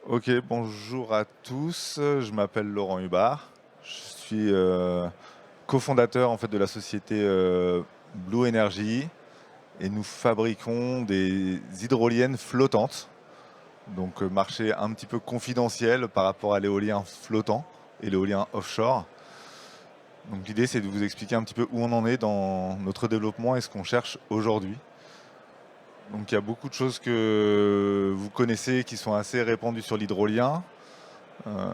Ok, bonjour à tous. Je m'appelle Laurent Hubard. Je suis cofondateur en fait de la société Blue Energy et nous fabriquons des hydroliennes flottantes. Donc marché un petit peu confidentiel par rapport à l'éolien flottant et l'éolien offshore. Donc l'idée c'est de vous expliquer un petit peu où on en est dans notre développement et ce qu'on cherche aujourd'hui. Donc il y a beaucoup de choses que vous connaissez qui sont assez répandues sur l'hydrolien. Euh,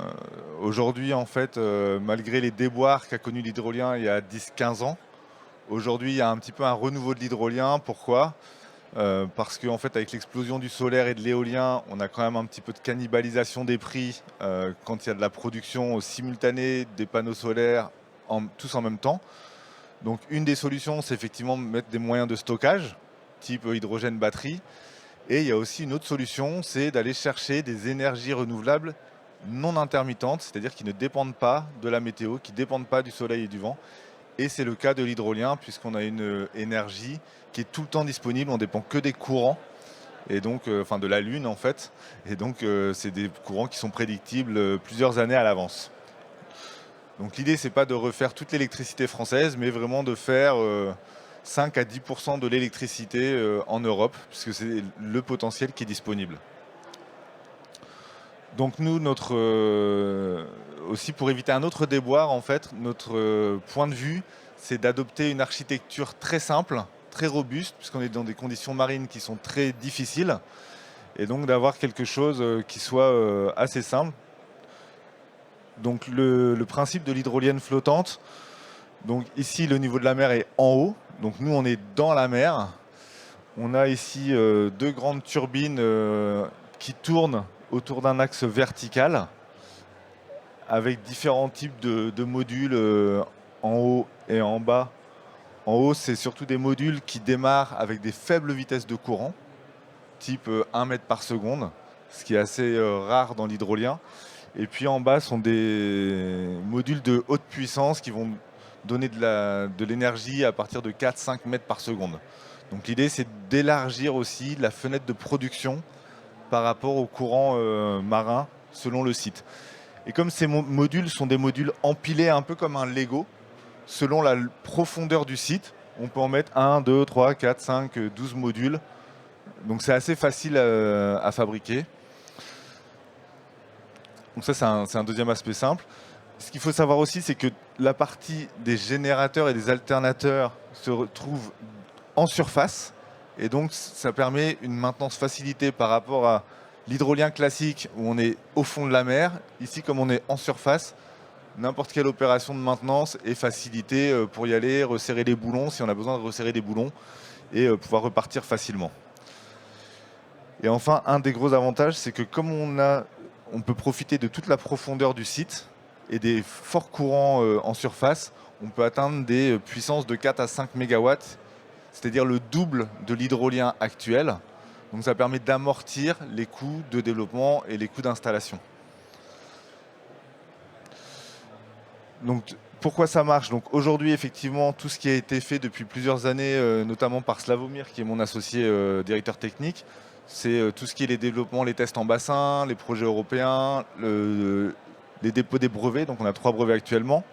Aujourd'hui, en fait, malgré les déboires qu'a connu l'hydrolien il y a 10-15 ans, aujourd'hui, il y a un petit peu un renouveau de l'hydrolien. Pourquoi? Parce qu'en fait, avec l'explosion du solaire et de l'éolien, on a quand même un petit peu de cannibalisation des prix quand il y a de la production simultanée des panneaux solaires tous en même temps. Donc, une des solutions, c'est effectivement de mettre des moyens de stockage, type hydrogène batterie. Et il y a aussi une autre solution, c'est d'aller chercher des énergies renouvelables non intermittentes, c'est-à-dire qui ne dépendent pas de la météo, qui ne dépendent pas du soleil et du vent. Et c'est le cas de l'hydrolien, puisqu'on a une énergie qui est tout le temps disponible, on ne dépend que des courants, et donc, enfin de la Lune en fait. Et donc c'est des courants qui sont prédictibles plusieurs années à l'avance. Donc l'idée, c'est pas de refaire toute l'électricité française, mais vraiment de faire 5 à 10% de l'électricité en Europe, puisque c'est le potentiel qui est disponible. Donc nous, aussi pour éviter un autre déboire, en fait, notre point de vue, c'est d'adopter une architecture très simple, très robuste, puisqu'on est dans des conditions marines qui sont très difficiles, et donc d'avoir quelque chose qui soit assez simple. Donc le principe de l'hydrolienne flottante, donc ici le niveau de la mer est en haut, donc nous on est dans la mer. On a ici deux grandes turbines qui tournent autour d'un axe vertical avec différents types de modules en haut et en bas. En haut, c'est surtout des modules qui démarrent avec des faibles vitesses de courant, type 1 mètre par seconde, ce qui est assez rare dans l'hydrolien. Et puis en bas sont des modules de haute puissance qui vont donner de l'énergie à partir de 4-5 mètres par seconde. Donc l'idée, c'est d'élargir aussi la fenêtre de production par rapport au courant marin selon le site. Et comme ces modules sont des modules empilés un peu comme un Lego, selon la profondeur du site, on peut en mettre 1, 2, 3, 4, 5, 12 modules. Donc c'est assez facile à fabriquer. Donc ça, c'est un deuxième aspect simple. Ce qu'il faut savoir aussi, c'est que la partie des générateurs et des alternateurs se retrouve en surface. Et donc, ça permet une maintenance facilitée par rapport à l'hydrolien classique où on est au fond de la mer. Ici, comme on est en surface, n'importe quelle opération de maintenance est facilitée pour y aller, resserrer les boulons si on a besoin de resserrer des boulons et pouvoir repartir facilement. Et enfin, un des gros avantages, c'est que comme on peut profiter de toute la profondeur du site et des forts courants en surface, on peut atteindre des puissances de 4 à 5 mégawatts, c'est-à-dire le double de l'hydrolien actuel. Donc ça permet d'amortir les coûts de développement et les coûts d'installation. Donc pourquoi ça marche? Donc aujourd'hui, effectivement, tout ce qui a été fait depuis plusieurs années, notamment par Slavomir, qui est mon associé directeur technique, c'est tout ce qui est les développements, les tests en bassin, les projets européens, les dépôts des brevets. Donc on a 3 brevets actuellement.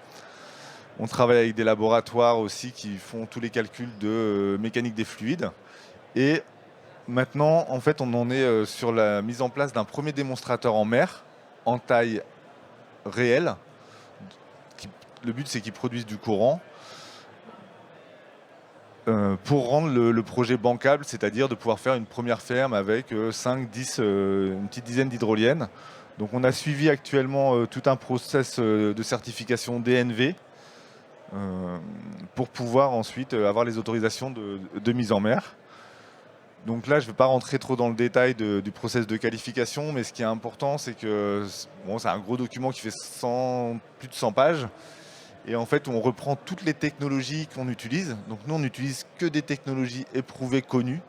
On travaille avec des laboratoires aussi qui font tous les calculs de mécanique des fluides. Et maintenant, en fait, on en est sur la mise en place d'un premier démonstrateur en mer, en taille réelle. Le but, c'est qu'ils produisent du courant pour rendre le projet bancable, c'est-à-dire de pouvoir faire une première ferme avec 5, 10, une petite dizaine d'hydroliennes. Donc on a suivi actuellement tout un process de certification DNV pour pouvoir ensuite avoir les autorisations de mise en mer. Donc là, je ne vais pas rentrer trop dans le détail du process de qualification, mais ce qui est important, c'est que bon, c'est un gros document qui fait plus de 100 pages. Et en fait, on reprend toutes les technologies qu'on utilise. Donc nous, on n'utilise que des technologies éprouvées, connues.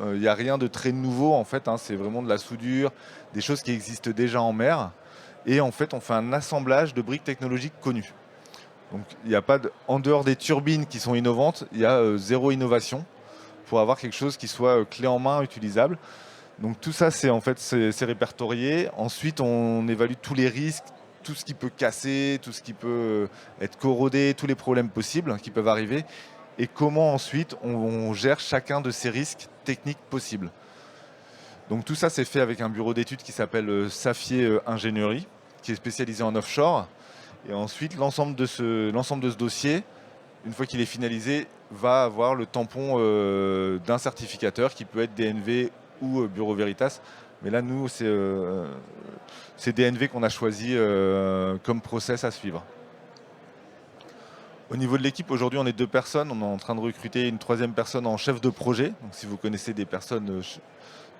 Il n'y a rien de très nouveau, en fait. C'est vraiment de la soudure, des choses qui existent déjà en mer. Et en fait, on fait un assemblage de briques technologiques connues. Donc il n'y a pas en dehors des turbines qui sont innovantes, il y a zéro innovation pour avoir quelque chose qui soit clé en main, utilisable. Donc tout ça, c'est répertorié. Ensuite, on évalue tous les risques, tout ce qui peut casser, tout ce qui peut être corrodé, tous les problèmes possibles qui peuvent arriver, et comment ensuite on gère chacun de ces risques techniques possibles. Donc tout ça, c'est fait avec un bureau d'études qui s'appelle Safier Ingénierie, qui est spécialisé en offshore. Et ensuite, l'ensemble de ce dossier, une fois qu'il est finalisé, va avoir le tampon d'un certificateur qui peut être DNV ou Bureau Veritas. Mais là, nous, c'est DNV qu'on a choisi comme process à suivre. Au niveau de l'équipe, aujourd'hui, on est 2 personnes. On est en train de recruter une 3e personne en chef de projet. Donc, si vous connaissez des personnes,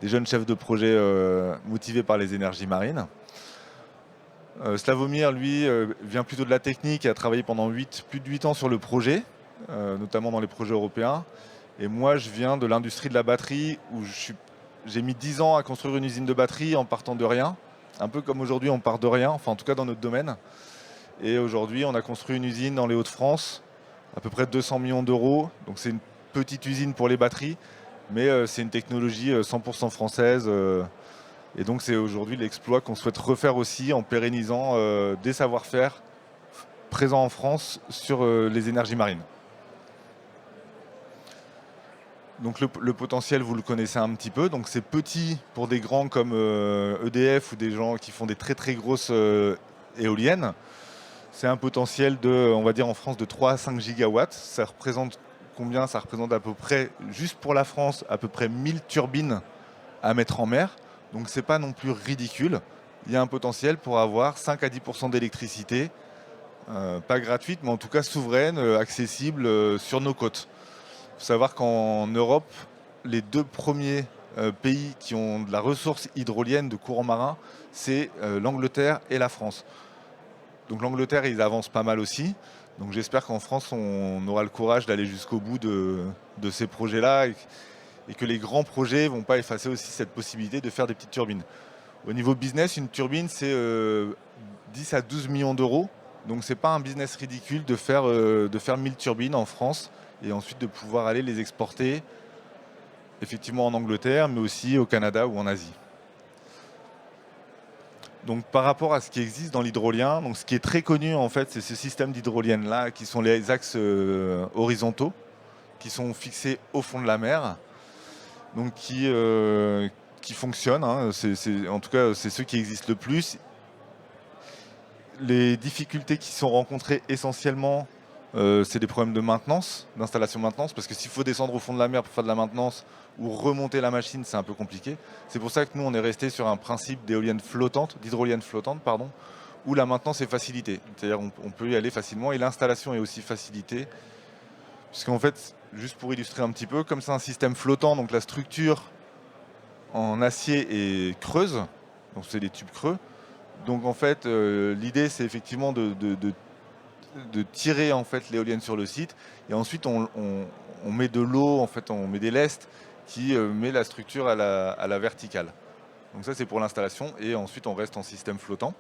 des jeunes chefs de projet motivés par les énergies marines. Slavomir, lui, vient plutôt de la technique et a travaillé pendant plus de 8 ans sur le projet, notamment dans les projets européens. Et moi, je viens de l'industrie de la batterie, où j'ai mis 10 ans à construire une usine de batterie en partant de rien. Un peu comme aujourd'hui, on part de rien, enfin en tout cas dans notre domaine. Et aujourd'hui, on a construit une usine dans les Hauts-de-France, à peu près 200 millions d'euros. Donc c'est une petite usine pour les batteries, mais c'est une technologie 100% française. Et donc c'est aujourd'hui l'exploit qu'on souhaite refaire aussi en pérennisant des savoir-faire présents en France sur les énergies marines. Donc le potentiel, vous le connaissez un petit peu. Donc c'est petit pour des grands comme EDF ou des gens qui font des très très grosses éoliennes. C'est un potentiel de, on va dire en France, de 3 à 5 gigawatts. Ça représente combien? Ça représente à peu près, juste pour la France, à peu près 1000 turbines à mettre en mer. Donc c'est pas non plus ridicule. Il y a un potentiel pour avoir 5 à 10% d'électricité, pas gratuite, mais en tout cas souveraine, accessible sur nos côtes. Il faut savoir qu'en Europe, les 2 premiers pays qui ont de la ressource hydrolienne de courant marin, c'est l'Angleterre et la France. Donc l'Angleterre, ils avancent pas mal aussi. Donc j'espère qu'en France, on aura le courage d'aller jusqu'au bout de ces projets-là et que les grands projets ne vont pas effacer aussi cette possibilité de faire des petites turbines. Au niveau business, une turbine, c'est 10 à 12 millions d'euros. Donc ce n'est pas un business ridicule de faire 1000 turbines en France et ensuite de pouvoir aller les exporter effectivement en Angleterre, mais aussi au Canada ou en Asie. Donc par rapport à ce qui existe dans l'hydrolien, donc ce qui est très connu en fait, c'est ce système d'hydrolienne là, qui sont les axes horizontaux, qui sont fixés au fond de la mer, donc qui fonctionnent. Hein. En tout cas, c'est ceux qui existent le plus. Les difficultés qui sont rencontrées essentiellement, c'est des problèmes de maintenance, d'installation maintenance, parce que s'il faut descendre au fond de la mer pour faire de la maintenance ou remonter la machine, c'est un peu compliqué. C'est pour ça que nous, on est resté sur un principe d'hydrolienne flottante, où la maintenance est facilitée. C'est-à-dire on peut y aller facilement et l'installation est aussi facilitée. Puisqu'en fait, juste pour illustrer un petit peu, comme c'est un système flottant, donc la structure en acier est creuse, donc c'est des tubes creux. Donc en fait, l'idée c'est effectivement de tirer en fait l'éolienne sur le site et ensuite on met de l'eau, en fait on met des lestes qui met la structure à la verticale. Donc ça c'est pour l'installation et ensuite on reste en système flottant.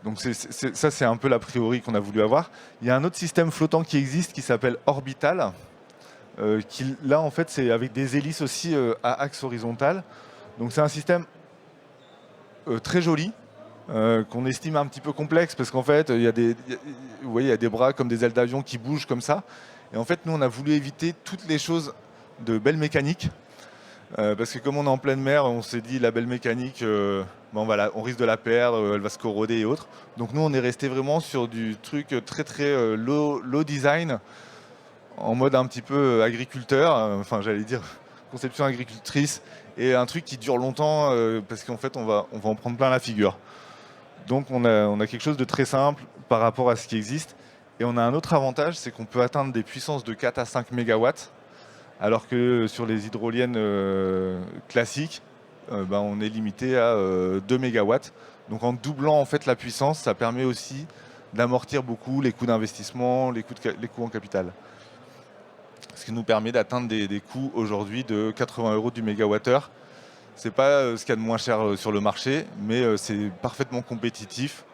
Donc ça c'est un peu l'a priori qu'on a voulu avoir. Il y a un autre système flottant qui existe qui s'appelle Orbital, qui là en fait c'est avec des hélices aussi à axe horizontal. Donc c'est un système très joli, qu'on estime un petit peu complexe parce qu'en fait, vous voyez, il y a des bras comme des ailes d'avion qui bougent comme ça. Et en fait, nous, on a voulu éviter toutes les choses de belle mécanique. Parce que comme on est en pleine mer, on s'est dit la belle mécanique, voilà, on risque de la perdre, elle va se corroder et autres. Donc nous, on est resté vraiment sur du truc très très low design, en mode un petit peu agriculteur, enfin j'allais dire conception agricultrice, et un truc qui dure longtemps parce qu'en fait, on va en prendre plein la figure. Donc on a quelque chose de très simple par rapport à ce qui existe. Et on a un autre avantage, c'est qu'on peut atteindre des puissances de 4 à 5 mégawatts, alors que sur les hydroliennes classiques, on est limité à 2 mégawatts. Donc en doublant en fait la puissance, ça permet aussi d'amortir beaucoup les coûts d'investissement, les coûts en capital. Ce qui nous permet d'atteindre des coûts aujourd'hui de 80 € du mégawattheure. C'est pas ce qu'il y a de moins cher sur le marché, mais c'est parfaitement compétitif,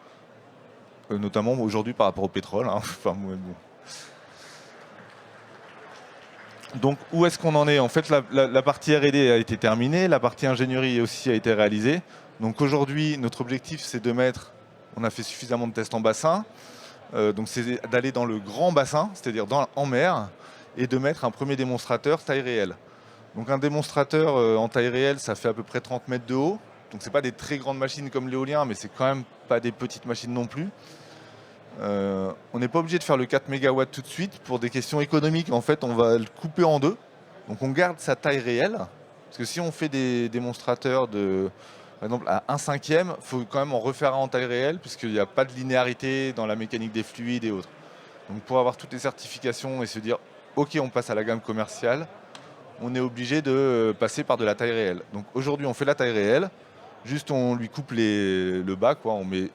notamment aujourd'hui par rapport au pétrole. Hein. Enfin, bon. Donc où est-ce qu'on en est? En fait, la partie R&D a été terminée, la partie ingénierie aussi a été réalisée. Donc aujourd'hui, notre objectif, c'est de mettre, on a fait suffisamment de tests en bassin, donc c'est d'aller dans le grand bassin, c'est-à-dire en mer, et de mettre un premier démonstrateur taille réelle. Donc un démonstrateur en taille réelle, ça fait à peu près 30 mètres de haut. Donc c'est pas des très grandes machines comme l'éolien, mais c'est quand même pas des petites machines non plus. On n'est pas obligé de faire le 4 MW tout de suite. Pour des questions économiques, en fait, on va le couper en deux. Donc on garde sa taille réelle. Parce que si on fait des démonstrateurs par exemple, à 1/5, il faut quand même en refaire un en taille réelle, puisqu'il n'y a pas de linéarité dans la mécanique des fluides et autres. Donc pour avoir toutes les certifications et se dire, OK, on passe à la gamme commerciale, on est obligé de passer par de la taille réelle. Donc aujourd'hui, on fait la taille réelle. Juste, on lui coupe le bas, quoi. On met,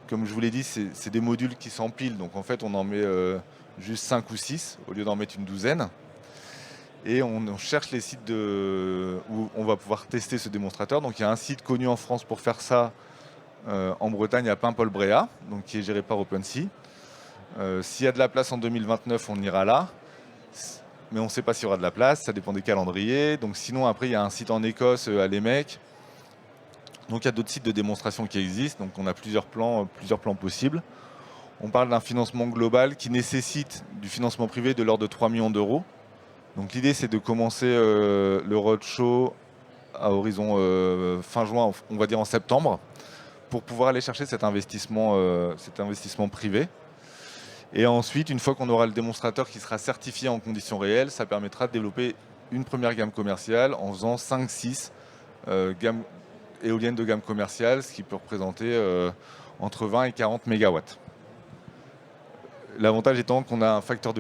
comme je vous l'ai dit, c'est des modules qui s'empilent. Donc en fait, on en met juste 5 ou 6 au lieu d'en mettre une douzaine. Et on cherche les sites où on va pouvoir tester ce démonstrateur. Donc il y a un site connu en France pour faire ça en Bretagne, à Paimpol-Bréhat, donc qui est géré par OpenSea. S'il y a de la place en 2029, on ira là. Mais on ne sait pas s'il y aura de la place, ça dépend des calendriers. Donc sinon, après, il y a un site en Écosse, à l'EMEC. Donc il y a d'autres sites de démonstration qui existent. Donc on a plusieurs plans possibles. On parle d'un financement global qui nécessite du financement privé de l'ordre de 3 millions d'euros. Donc l'idée, c'est de commencer le roadshow à horizon fin juin, on va dire en septembre, pour pouvoir aller chercher cet investissement privé. Et ensuite, une fois qu'on aura le démonstrateur qui sera certifié en conditions réelles, ça permettra de développer une première gamme commerciale en faisant 5-6 gammes éoliennes de gamme commerciale, ce qui peut représenter entre 20 et 40 MW. L'avantage étant qu'on a un facteur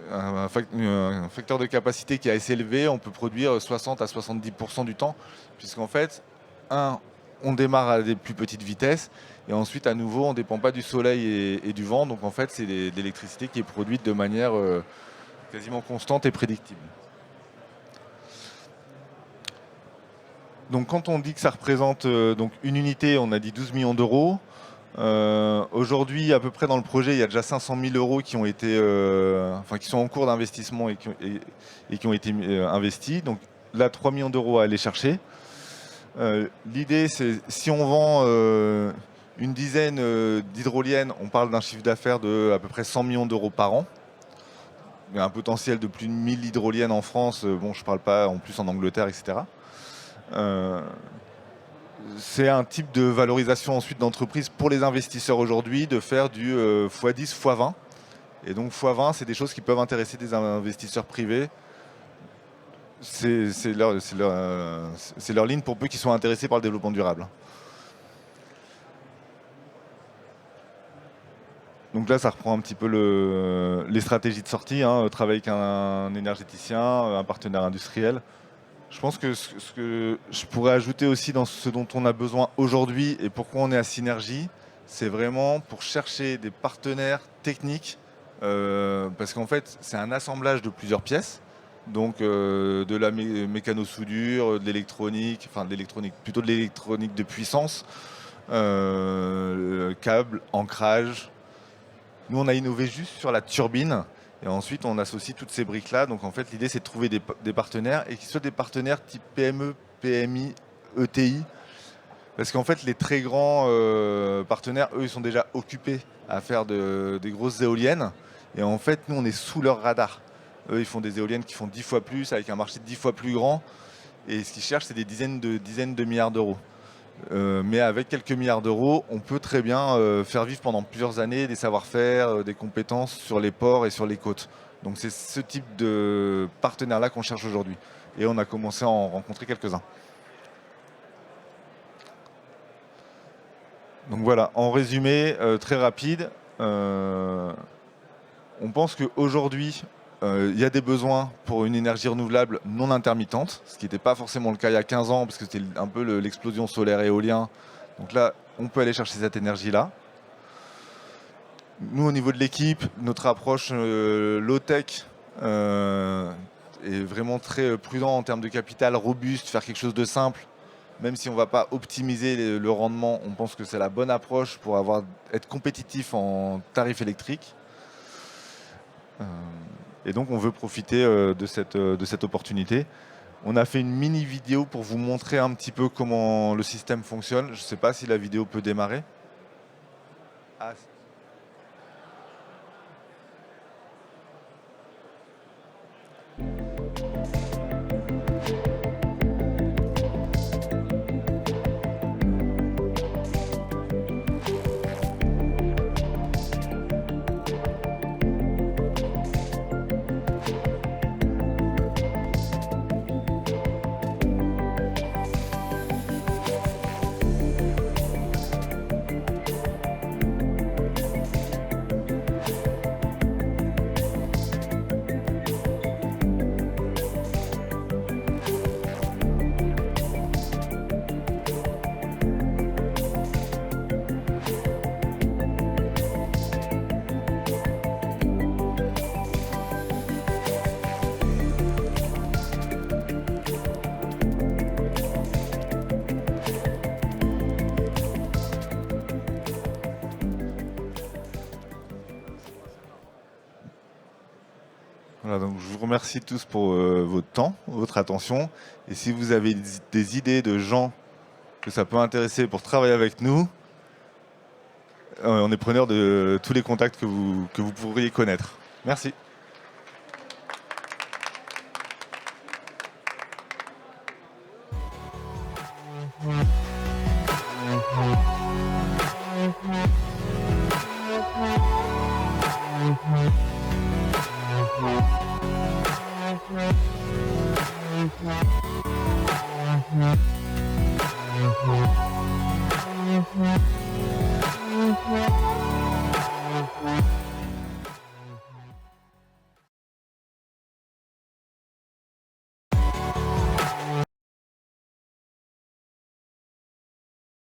un facteur de capacité qui est assez élevé, on peut produire 60 à 70% du temps, puisqu'en fait, on démarre à des plus petites vitesses, et ensuite, à nouveau, on ne dépend pas du soleil et du vent, donc en fait, c'est de l'électricité qui est produite de manière quasiment constante et prédictible. Donc quand on dit que ça représente donc une unité, on a dit 12 millions d'euros. Aujourd'hui, à peu près dans le projet, il y a déjà 500 000 euros qui sont en cours d'investissement et qui ont été investis. Donc là, 3 millions d'euros à aller chercher. L'idée, c'est si on vend une dizaine d'hydroliennes, on parle d'un chiffre d'affaires de à peu près 100 millions d'euros par an. Il y a un potentiel de plus de 1000 hydroliennes en France. Bon, je ne parle pas en plus en Angleterre, etc. C'est un type de valorisation ensuite d'entreprise pour les investisseurs aujourd'hui de faire du x10, x20. Et donc x20, c'est des choses qui peuvent intéresser des investisseurs privés. C'est leur ligne pour peu qu'ils soient intéressés par le développement durable. Donc là, ça reprend un petit peu les stratégies de sortie, travailler avec un énergéticien, un partenaire industriel. Je pense que ce que je pourrais ajouter aussi dans ce dont on a besoin aujourd'hui et pourquoi on est à Synergie, c'est vraiment pour chercher des partenaires techniques, parce qu'en fait, c'est un assemblage de plusieurs pièces, donc de la mécano-soudure, de l'électronique, plutôt de l'électronique de puissance, câble, ancrage. Nous, on a innové juste sur la turbine. Et ensuite, on associe toutes ces briques-là. Donc, en fait, l'idée, c'est de trouver des partenaires et qu'ils soient des partenaires type PME, PMI, ETI. Parce qu'en fait, les très grands partenaires, eux, ils sont déjà occupés à faire des grosses éoliennes. Et en fait, nous, on est sous leur radar. Eux, ils font des éoliennes qui font 10 fois plus, avec un marché de 10 fois plus grand. Et ce qu'ils cherchent, c'est des dizaines de milliards d'euros. Mais avec quelques milliards d'euros, on peut très bien faire vivre pendant plusieurs années des savoir-faire, des compétences sur les ports et sur les côtes. Donc c'est ce type de partenaire-là qu'on cherche aujourd'hui. Et on a commencé à en rencontrer quelques-uns. Donc voilà, en résumé, très rapide, on pense qu'aujourd'hui, il y a des besoins pour une énergie renouvelable non intermittente, ce qui n'était pas forcément le cas il y a 15 ans, parce que c'était un peu l'explosion solaire et éolien. Donc là, on peut aller chercher cette énergie-là. Nous, au niveau de l'équipe, notre approche low-tech est vraiment très prudent en termes de capital, robuste, faire quelque chose de simple. Même si on ne va pas optimiser le rendement, on pense que c'est la bonne approche pour être compétitif en tarif électrique. Et donc on veut profiter de cette opportunité. On a fait une mini vidéo pour vous montrer un petit peu comment le système fonctionne. Je ne sais pas si la vidéo peut démarrer. Ah, voilà, donc je vous remercie tous pour votre temps, votre attention. Et si vous avez des idées de gens que ça peut intéresser pour travailler avec nous, on est preneur de tous les contacts que vous pourriez connaître. Merci. Mhm.